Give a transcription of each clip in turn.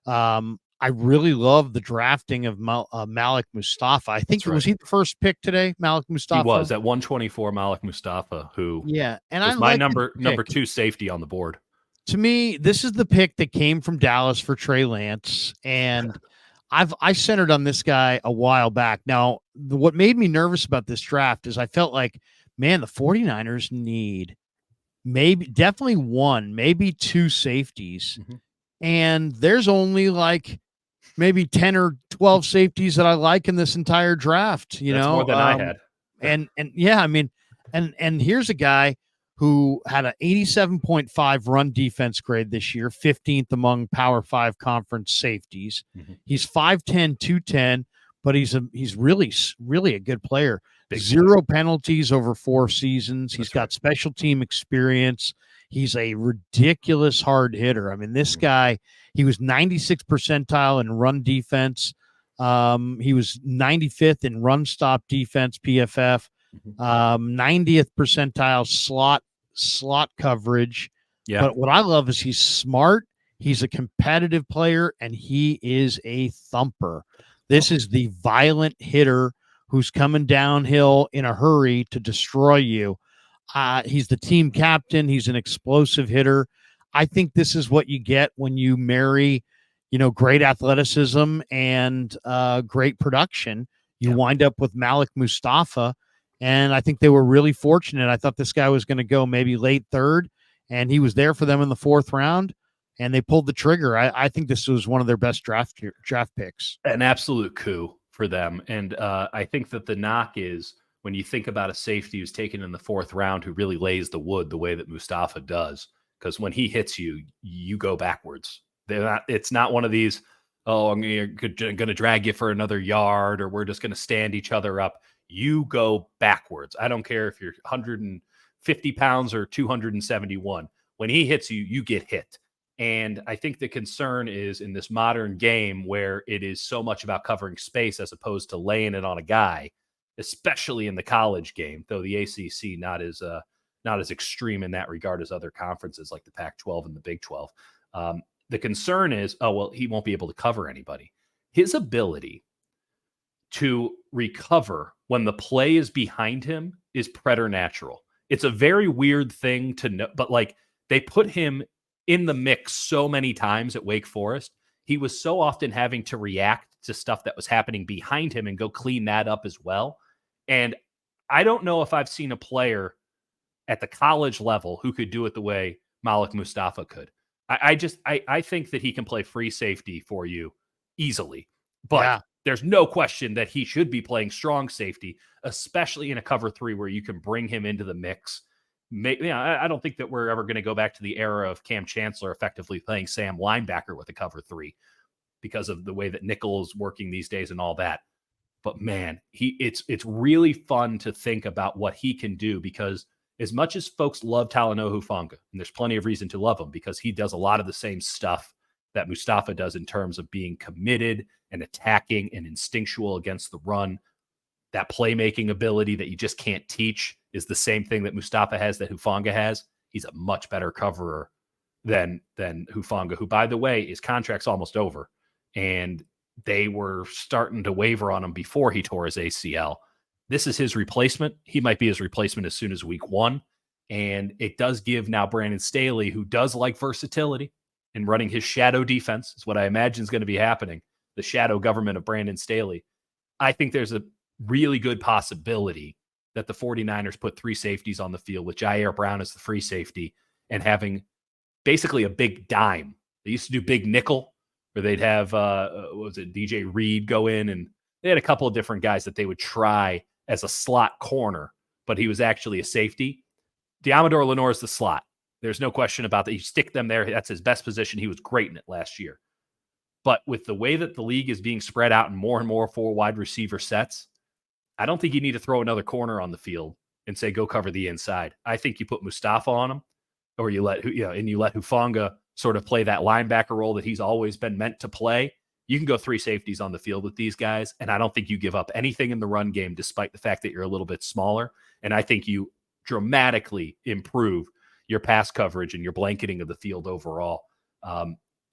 I really love the drafting of Malik Mustafa. I think That's right. was he the first pick today, Malik Mustafa? He was at 124, Malik Mustafa, who Yeah, and I was my like the number pick. 2 safety on the board. To me, this is the pick that came from Dallas for Trey Lance, and I centered on this guy a while back. Now, what made me nervous about this draft is I felt like, man, the 49ers need definitely one, maybe two safeties. Mm-hmm. And there's only like maybe 10 or 12 safeties that I like in this entire draft, That's more than I had. And yeah, I mean, and here's a guy who had an 87.5 run defense grade this year, 15th among Power 5 conference safeties. Mm-hmm. He's 5'10", 210, but he's really a good player. Big Zero player. Penalties over 4 seasons. He's got special team experience. He's a ridiculous hard hitter. I mean, this guy, he was 96th percentile in run defense. He was 95th in run stop defense, PFF. 90th percentile slot coverage. Yeah. But what I love is he's smart. He's a competitive player, and he is a thumper. This is the violent hitter who's coming downhill in a hurry to destroy you. He's the team captain. He's an explosive hitter. I think this is what you get when you marry, great athleticism and great production. You wind up with Malik Mustafa, and I think they were really fortunate. I thought this guy was going to go maybe late third, and he was there for them in the 4th round, and they pulled the trigger. I think this was one of their best draft picks. An absolute coup for them. And I think that the knock is when you think about a safety who's taken in the 4th round who really lays the wood the way that Mustafa does, because when he hits you, you go backwards. It's not one of these, I'm going to drag you for another yard, or we're just going to stand each other up. You go backwards. I don't care if you're 150 pounds or 271. When he hits you, you get hit. And I think the concern is in this modern game where it is so much about covering space as opposed to laying it on a guy, especially in the college game, though the ACC not as extreme in that regard as other conferences like the Pac-12 and the Big 12. The concern is, he won't be able to cover anybody. His ability to recover when the play is behind him is preternatural. It's a very weird thing to know, but like they put him in the mix so many times at Wake Forest. He was so often having to react to stuff that was happening behind him and go clean that up as well. And I don't know if I've seen a player at the college level who could do it the way Malik Mustafa could. I think that he can play free safety for you easily, but there's no question that he should be playing strong safety, especially in a cover 3 where you can bring him into the mix. I don't think that we're ever going to go back to the era of Cam Chancellor effectively playing Sam linebacker with a cover 3 because of the way that nickel is working these days and all that. But man, it's really fun to think about what he can do, because as much as folks love Talanoa Hufanga, and there's plenty of reason to love him because he does a lot of the same stuff that Mustafa does in terms of being committed and attacking and instinctual against the run. That playmaking ability that you just can't teach is the same thing that Mustafa has that Hufanga has. He's a much better coverer than Hufanga, who, by the way, his contract's almost over. And they were starting to waver on him before he tore his ACL. This is his replacement. He might be his replacement as soon as week 1. And it does give now Brandon Staley, who does like versatility and running his shadow defense, is what I imagine is going to be happening, the shadow government of Brandon Staley. I think there's a really good possibility that the 49ers put 3 safeties on the field with Jair Brown as the free safety and having basically a big dime. They used to do big nickel where they'd have, DJ Reed go in, and they had a couple of different guys that they would try as a slot corner, but he was actually a safety. Diamador Lenore is the slot. There's no question about that. You stick them there. That's his best position. He was great in it last year. But with the way that the league is being spread out in more and more 4 wide receiver sets, I don't think you need to throw another corner on the field and say, go cover the inside. I think you put Mustafa on him, or you let Hufanga sort of play that linebacker role that he's always been meant to play. You can go 3 safeties on the field with these guys, and I don't think you give up anything in the run game despite the fact that you're a little bit smaller. And I think you dramatically improve your pass coverage and your blanketing of the field overall.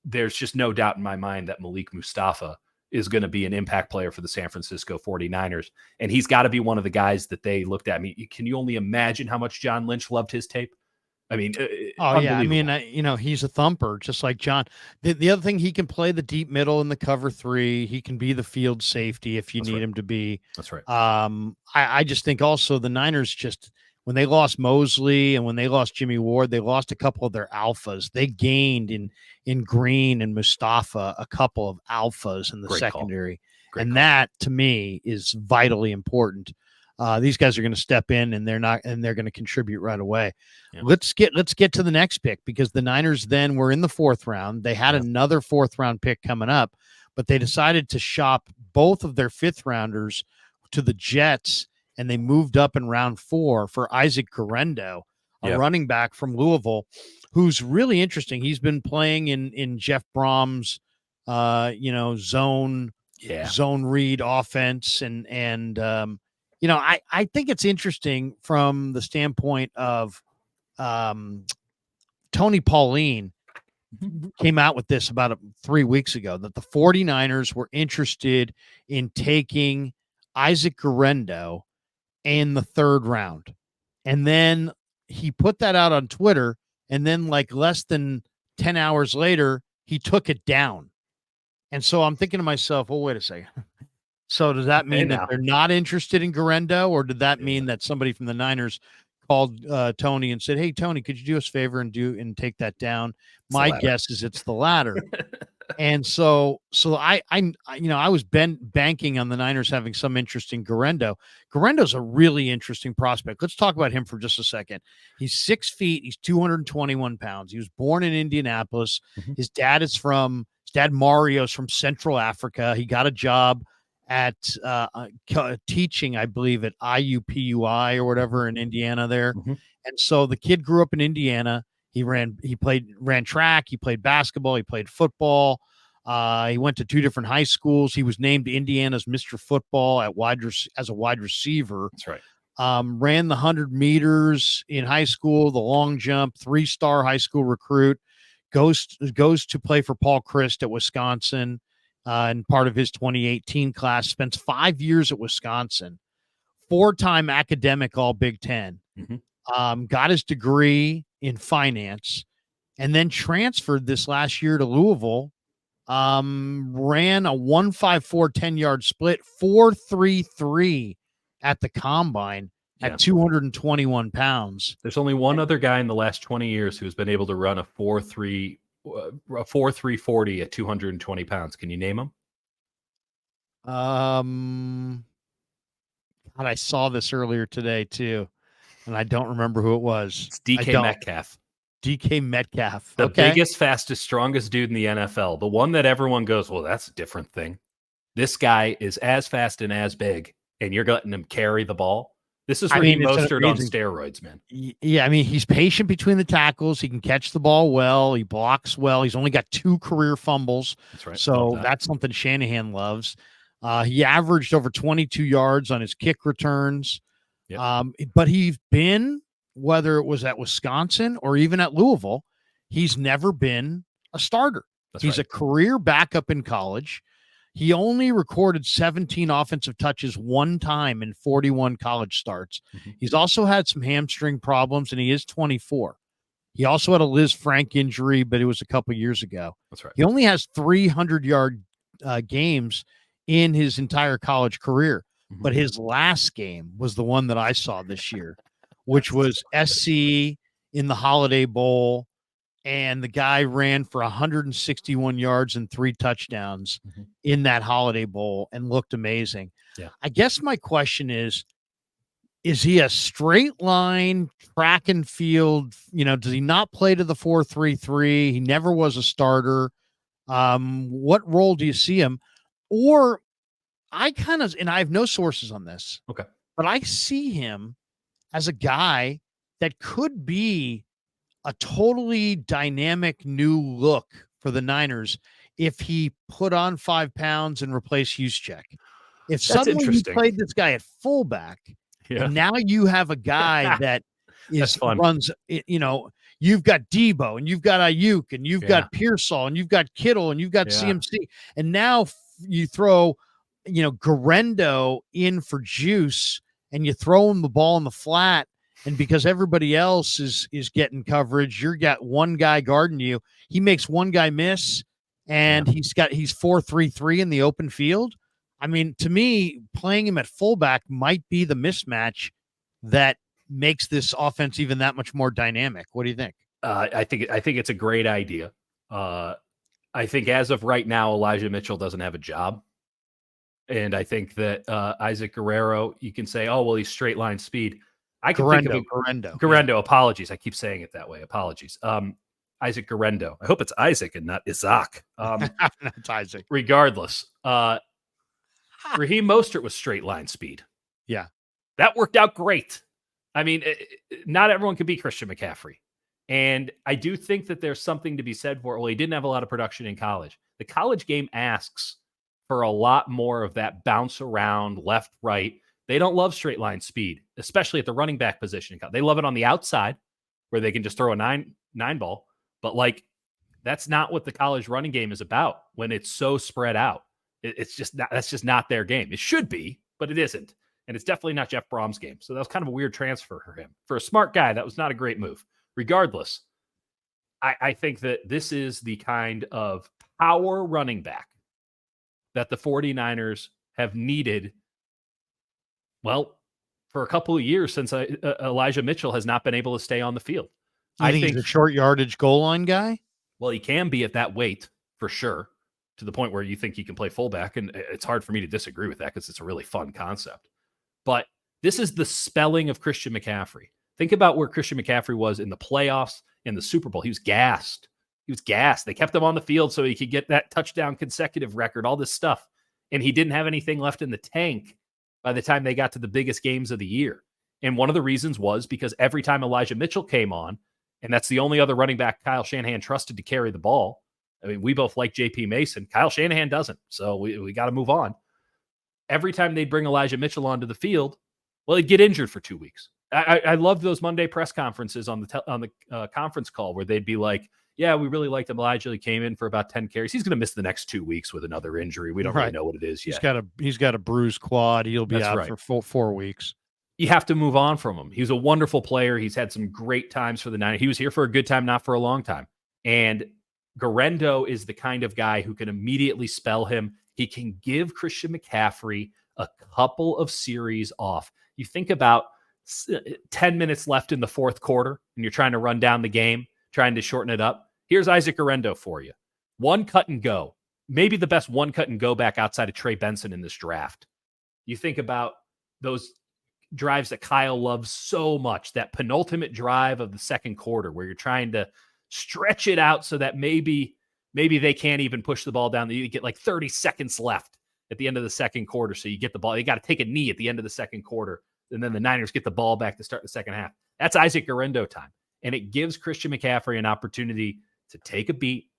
there's just no doubt in my mind that Malik Mustafa is going to be an impact player for the San Francisco 49ers. And he's got to be one of the guys that they looked at. I mean, can you only imagine how much John Lynch loved his tape? I mean, oh yeah, I mean, he's a thumper, just like John. The other thing, he can play the deep middle in the cover 3. He can be the field safety if you need him to be. That's right. I just think also the Niners, just when they lost Mosley and when they lost Jimmy Ward, they lost a couple of their alphas. They gained in Green and Mustafa a couple of alphas in the secondary, and that to me is vitally important. These guys are going to step in, and they're going to contribute right away. Yeah. Let's get to the next pick, because the Niners then were in the 4th round. They had another 4th round pick coming up, but they decided to shop both of their 5th rounders to the Jets, and they moved up in round 4 for Isaac Gendo, a running back from Louisville, who's really interesting. He's been playing in Jeff Brom's zone read offense, and I think it's interesting from the standpoint of Tony Pauline came out with this about 3 weeks ago, that the 49ers were interested in taking Isaac Gendo in the 3rd round. And then he put that out on Twitter, and then like less than 10 hours later, he took it down. And so I'm thinking to myself, well, wait a second. So does that mean that they're not interested in Gendo, or did that mean that somebody from the Niners called Tony and said, "Hey, Tony, could you do us a favor and take that down?" My guess is it's the latter. And so I was banking on the Niners having some interest in Gendo. Gendo's a really interesting prospect. Let's talk about him for just a second. He's 6 feet. He's 221 pounds. He was born in Indianapolis. Mm-hmm. His dad Mario's from Central Africa. He got a job at teaching, I believe, at IUPUI or whatever in Indiana there. Mm-hmm. And so the kid grew up in Indiana. He ran track. He played basketball. He played football. He went to 2 different high schools. He was named Indiana's Mr. Football as a wide receiver. That's right. Ran the 100 meters in high school, the long jump, 3-star high school recruit, goes to play for Paul Christ at Wisconsin. And part of his 2018 class, spends 5 years at Wisconsin, 4-time academic All Big Ten, got his degree in finance, and then transferred this last year to Louisville, ran a 1.54 10-yard split, 4.33 at the combine at 221 pounds. There's only one other guy in the last 20 years who's been able to run a 4.340 at 220 pounds. Can you name him? God, I saw this earlier today too, and I don't remember who it was. It's DK Metcalf. DK Metcalf. The biggest, fastest, strongest dude in the NFL. The one that everyone goes, well, that's a different thing. This guy is as fast and as big, and you're letting him carry the ball. This is Raheem Mostert on steroids, man. Yeah, I mean, he's patient between the tackles. He can catch the ball well. He blocks well. He's only got 2 career fumbles. That's right. So that's something Shanahan loves. He averaged over 22 yards on his kick returns. Yep. But he's been, whether it was at Wisconsin or even at Louisville, he's never been a starter. He's a career backup in college. He only recorded 17 offensive touches 1 time in 41 college starts. Mm-hmm. He's also had some hamstring problems, and he is 24. He also had a Liz Frank injury, but it was a couple years ago. That's right. He only has 300-yard games in his entire college career, but his last game was the one that I saw this year, which was SC in the Holiday Bowl. And the guy ran for 161 yards and 3 touchdowns in that Holiday Bowl and looked amazing. Yeah. I guess my question is he a straight line track and field? Does he not play to the 4.33? He never was a starter. What role do you see him? Or and I have no sources on this. Okay. But I see him as a guy that could be a totally dynamic new look for the Niners if he put on 5 pounds and replaced Juszczyk. If suddenly you played this guy at fullback, and now you have a guy that runs, you've got Debo and you've got Ayuk and you've got Pearsall and you've got Kittle and you've got CMC. And now you throw, Gendo in for juice and you throw him the ball in the flat. And because everybody else is getting coverage, you've got one guy guarding you. He makes one guy miss and he's 4-3-3 in the open field. I mean, to me, playing him at fullback might be the mismatch that makes this offense even that much more dynamic. What do you think? I think it's a great idea. I think as of right now, Elijah Mitchell doesn't have a job. And I think that Isaac Guerrero, you can say, oh, well, he's straight line speed. I can think of Gendo. Apologies. I keep saying it that way. Apologies. Isaac Gendo. I hope it's Isaac and not Isaac. It's Isaac. Regardless, Raheem Mostert was straight line speed. Yeah. That worked out great. I mean, not everyone can be Christian McCaffrey. And I do think that there's something to be said for it. Well, he didn't have a lot of production in college. The college game asks for a lot more of that bounce around left, right. They don't love straight line speed, especially at the running back position. They love it on the outside where they can just throw a nine ball. But that's not what the college running game is about when it's so spread out. It's just not, that's just not their game. It should be, but it isn't. And it's definitely not Jeff Brom's game. So that was kind of a weird transfer for him. For a smart guy, that was not a great move. Regardless, I think that this is the kind of power running back that the 49ers have needed, well, for a couple of years since Elijah Mitchell has not been able to stay on the field. I think he's a short yardage goal line guy? Well, he can be at that weight for sure, to the point where you think he can play fullback. And it's hard for me to disagree with that because it's a really fun concept. But this is the spelling of Christian McCaffrey. Think about where Christian McCaffrey was in the playoffs, in the Super Bowl. He was gassed. They kept him on the field so he could get that touchdown consecutive record, all this stuff. And he didn't have anything left in the tank by the time they got to the biggest games of the year. And one of the reasons was because every time Elijah Mitchell came on, and that's the only other running back Kyle Shanahan trusted to carry the ball. I mean, we both like JP Mason. Kyle Shanahan doesn't. So we got to move on. Every time they'd bring Elijah Mitchell onto the field, well, he'd get injured for 2 weeks. I loved those Monday press conferences on the conference call where they'd be like, yeah, we really liked Elijah. He came in for about 10 carries. He's going to miss the next 2 weeks with another injury. We don't really know what it is yet. He's got a bruised quad. He'll be out for 4 weeks. You have to move on from him. He's a wonderful player. He's had some great times for the Niners. He was here for a good time, not for a long time. And Gendo is the kind of guy who can immediately spell him. He can give Christian McCaffrey a couple of series off. You think about 10 minutes left in the fourth quarter and you're trying to run down the game, trying to shorten it up. Here's Isaac Gendo for you. One cut and go. Maybe the best one cut and go back outside of Trey Benson in this draft. You think about those drives that Kyle loves so much, that penultimate drive of the second quarter where you're trying to stretch it out so that maybe they can't even push the ball down. You get like 30 seconds left at the end of the second quarter. So you get the ball. You got to take a knee at the end of the second quarter. And then the Niners get the ball back to start the second half. That's Isaac Gendo time. And it gives Christian McCaffrey an opportunity to take a beat,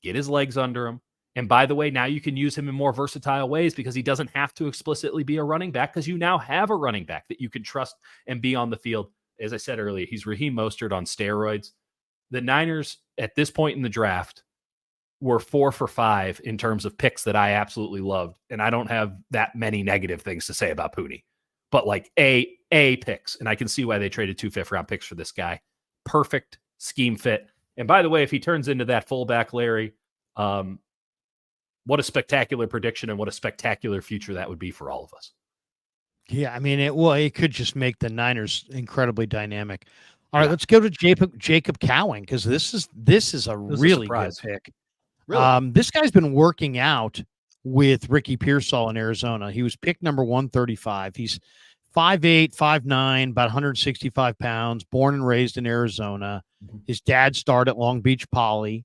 get his legs under him. And by the way, now you can use him in more versatile ways because he doesn't have to explicitly be a running back because you now have a running back that you can trust and be on the field. As I said earlier, he's Raheem Mostert on steroids. The Niners at this point in the draft were 4 for 5 in terms of picks that I absolutely loved. And I don't have that many negative things to say about Pooney, but like A picks. And I can see why they traded 2 fifth-round picks for this guy. Perfect scheme fit. And by the way, if he turns into that fullback, Larry, what a spectacular prediction and what a spectacular future that would be for all of us. Yeah, I mean, it could just make the Niners incredibly dynamic. All right, let's go to Jacob Coing because this is a really good pick. Really? This guy's been working out with Ricky Pearsall in Arizona. He was picked number 135. He's 5'8", 5'9", about 165 pounds, born and raised in Arizona. Mm-hmm. His dad starred at Long Beach Poly.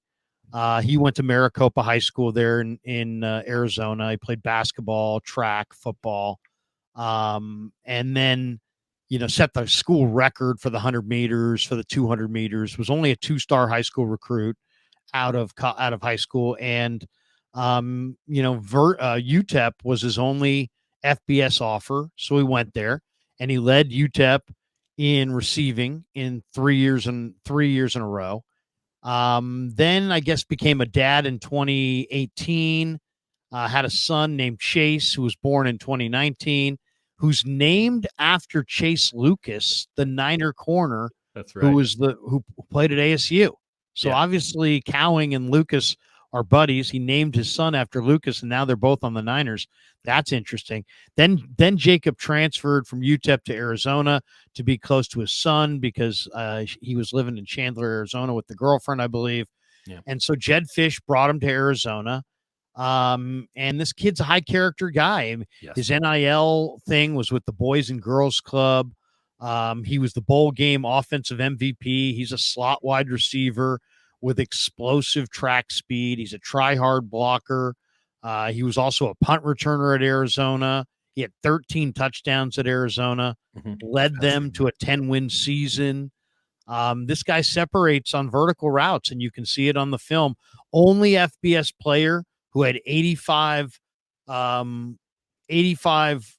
He went to Maricopa High School there in Arizona. He played basketball, track, football, and then, set the school record for the 100 meters, for the 200 meters. Was only a 2-star high school recruit out of high school, and UTEP was his only FBS offer, so he went there and he led UTEP in receiving in 3 years in a row. Then I guess became a dad in 2018. Had a son named Chase who was born in 2019, who's named after Chase Lucas, the Niner corner, That's right. who played at ASU. So obviously Cowing and Lucas are buddies. He named his son after Lucas, and now they're both on the Niners. That's interesting. Then Jacob transferred from UTEP to Arizona to be close to his son because he was living in Chandler, Arizona with the girlfriend, I believe. Yeah. And so Jed Fish brought him to Arizona. And this kid's a high character guy. Yes. His NIL thing was with the Boys and Girls Club. He was the bowl game offensive MVP. He's a slot wide receiver with explosive track speed. He's a try-hard blocker. He was also a punt returner at Arizona. He had 13 touchdowns at Arizona, led them to a 10-win season. This guy separates on vertical routes, and you can see it on the film. Only FBS player who had 85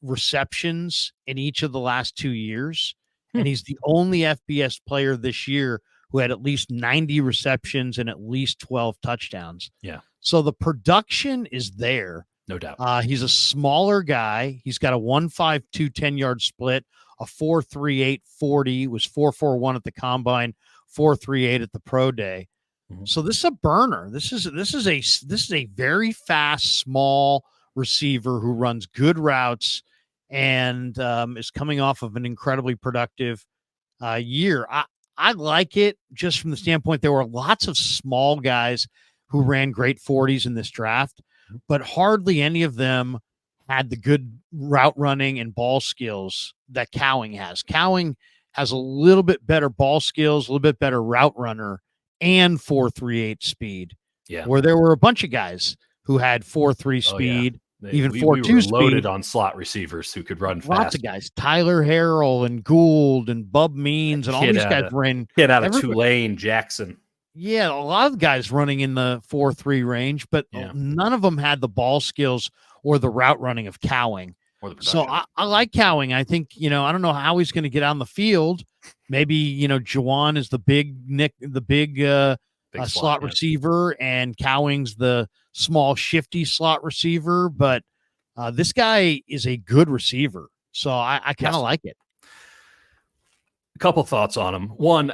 receptions in each of the last 2 years. And he's the only FBS player this year who had at least 90 receptions and at least 12 touchdowns. Yeah. So the production is there. No doubt. He's a smaller guy. He's got a 1.52 10-yard split, a 4.38 40, was 4.41 at the combine, 4.38 at the pro day. So this is a burner. This is a very fast, small receiver who runs good routes and is coming off of an incredibly productive year. I like it just from the standpoint there were lots of small guys who ran great 40s in this draft, but hardly any of them had the good route running and ball skills that Cowing has. Cowing has a little bit better ball skills, a little bit better route runner, and 4.38 speed. Yeah. Where there were a bunch of guys who had 4.3 speed, even 4.2 speed. Loaded on slot receivers who could run fast. Lots of guys. Tyler Harrell and Gould and Bub Means and all these guys ran. Kid out of Tulane, Jackson. Yeah, a lot of guys running in the 4.3 range, but none of them had the ball skills or the route running of Cowing. So I like Cowing. I think, I don't know how he's going to get on the field. Maybe, Juwan is the big slot receiver, and Cowing's the small, shifty slot receiver. But this guy is a good receiver. So I kind of like it. A couple thoughts on him. One,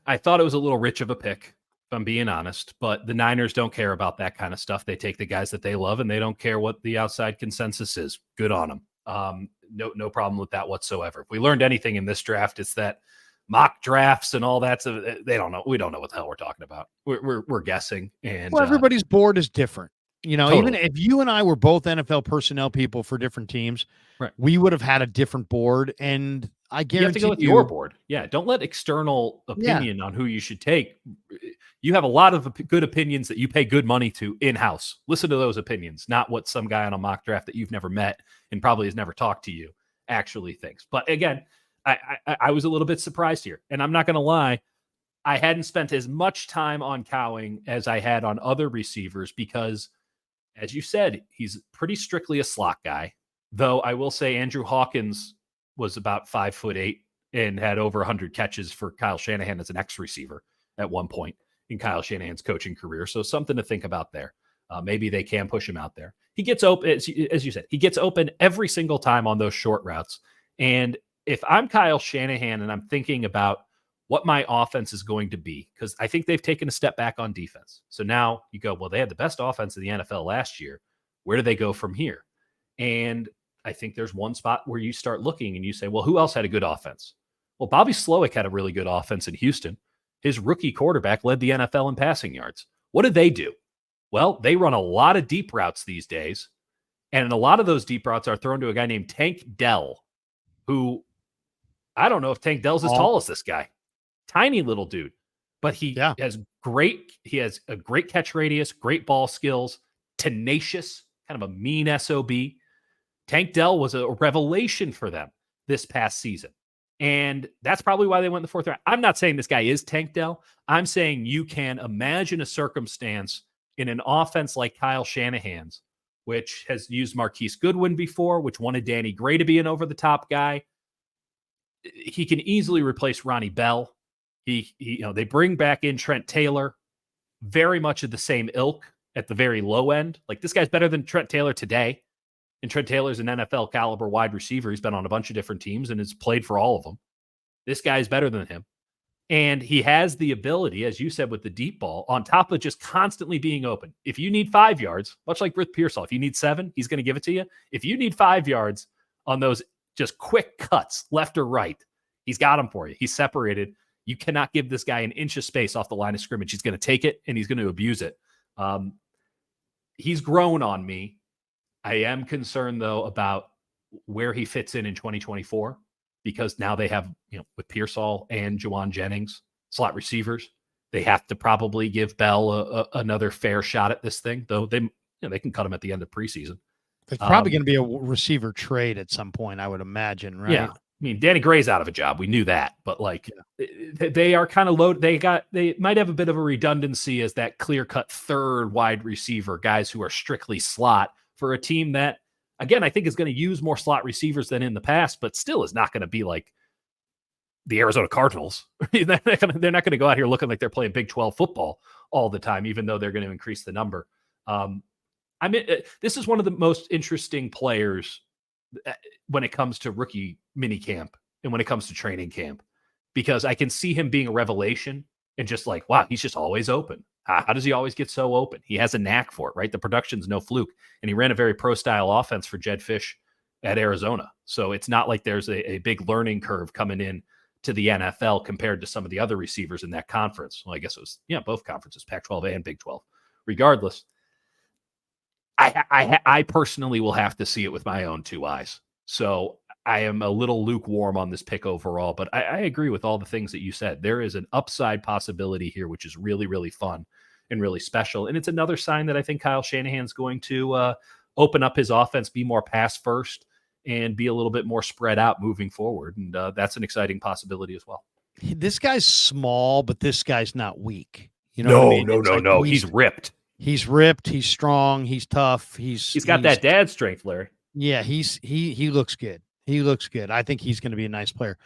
I thought it was a little rich of a pick, if I'm being honest, but the Niners don't care about that kind of stuff. They take the guys that they love, and they don't care what the outside consensus is. Good on them. No problem with that whatsoever. If we learned anything in this draft, it's that mock drafts and all that. So they don't know. We don't know what the hell we're talking about. We're guessing. And everybody's board is different. Totally. Even if you and I were both NFL personnel people for different teams, right, we would have had a different board. And I guarantee you have to go with your board. Yeah. Don't let external opinion on who you should take. You have a lot of good opinions that you pay good money to in-house. Listen to those opinions, not what some guy on a mock draft that you've never met and probably has never talked to you actually thinks. But again, I was a little bit surprised here. And I'm not going to lie, I hadn't spent as much time on Cowing as I had on other receivers because, as you said, he's pretty strictly a slot guy. Though I will say Andrew Hawkins was about 5'8" and had over 100 catches for Kyle Shanahan as an ex-receiver at one point in Kyle Shanahan's coaching career. So something to think about there. Maybe they can push him out there. He gets open, as you said, he gets open every single time on those short routes. And if I'm Kyle Shanahan and I'm thinking about what my offense is going to be, because I think they've taken a step back on defense. So now you go, well, they had the best offense in the NFL last year. Where do they go from here? And I think there's one spot where you start looking and you say, well, who else had a good offense? Well, Bobby Slowick had a really good offense in Houston. His rookie quarterback led the NFL in passing yards. What did they do? Well, they run a lot of deep routes these days. And a lot of those deep routes are thrown to a guy named Tank Dell, who I don't know if Tank Dell's as tall as this guy. Tiny little dude. But he has a great catch radius, great ball skills, tenacious, kind of a mean SOB. Tank Dell was a revelation for them this past season. And that's probably why they went in the fourth round. I'm not saying this guy is Tank Dell. I'm saying you can imagine a circumstance in an offense like Kyle Shanahan's, which has used Marquise Goodwin before, which wanted Danny Gray to be an over-the-top guy. he can easily replace Ronnie Bell. They bring back in Trent Taylor, very much of the same ilk at the very low end. Like, this guy's better than Trent Taylor today. And Trent Taylor's an NFL caliber wide receiver. He's been on a bunch of different teams and has played for all of them. This guy's better than him. And he has the ability, as you said, with the deep ball, on top of just constantly being open. If you need 5 yards, much like with Pearsall, if you need 7, he's going to give it to you. If you need 5 yards on those just quick cuts, left or right, he's got them for you. He's separated. You cannot give this guy an inch of space off the line of scrimmage. He's going to take it, and he's going to abuse it. He's grown on me. I am concerned, though, about where he fits in 2024. Because now they have, with Pearsall and Juwan Jennings, slot receivers, they have to probably give Bell another fair shot at this thing, though they can cut him at the end of preseason. It's probably going to be a receiver trade at some point, I would imagine, right? Yeah. I mean, Danny Gray's out of a job. We knew that, but they are kind of low. They might have a bit of a redundancy as that clear-cut third wide receiver, guys who are strictly slot for a team that, again, I think is going to use more slot receivers than in the past, but still is not going to be like the Arizona Cardinals. They're not going to go out here looking like they're playing Big 12 football all the time, even though they're going to increase the number. This is one of the most interesting players when it comes to rookie minicamp and when it comes to training camp, because I can see him being a revelation and just like, wow, he's just always open. How does he always get so open? He has a knack for it, right? The production's no fluke. And he ran a very pro-style offense for Jed Fish at Arizona. So it's not like there's a big learning curve coming in to the NFL compared to some of the other receivers in that conference. Well, I guess it was, both conferences, Pac-12 and Big 12. Regardless, I personally will have to see it with my own 2 eyes. So I am a little lukewarm on this pick overall, but I agree with all the things that you said. There is an upside possibility here, which is really, really fun and really special. And it's another sign that I think Kyle Shanahan's going to open up his offense, be more pass first, and be a little bit more spread out moving forward. And that's an exciting possibility as well. This guy's small, but this guy's not weak. You know what I mean? No. He's ripped. He's ripped. He's strong. He's tough. He's got that dad strength, Larry. Yeah, he looks good. He looks good. I think he's going to be a nice player.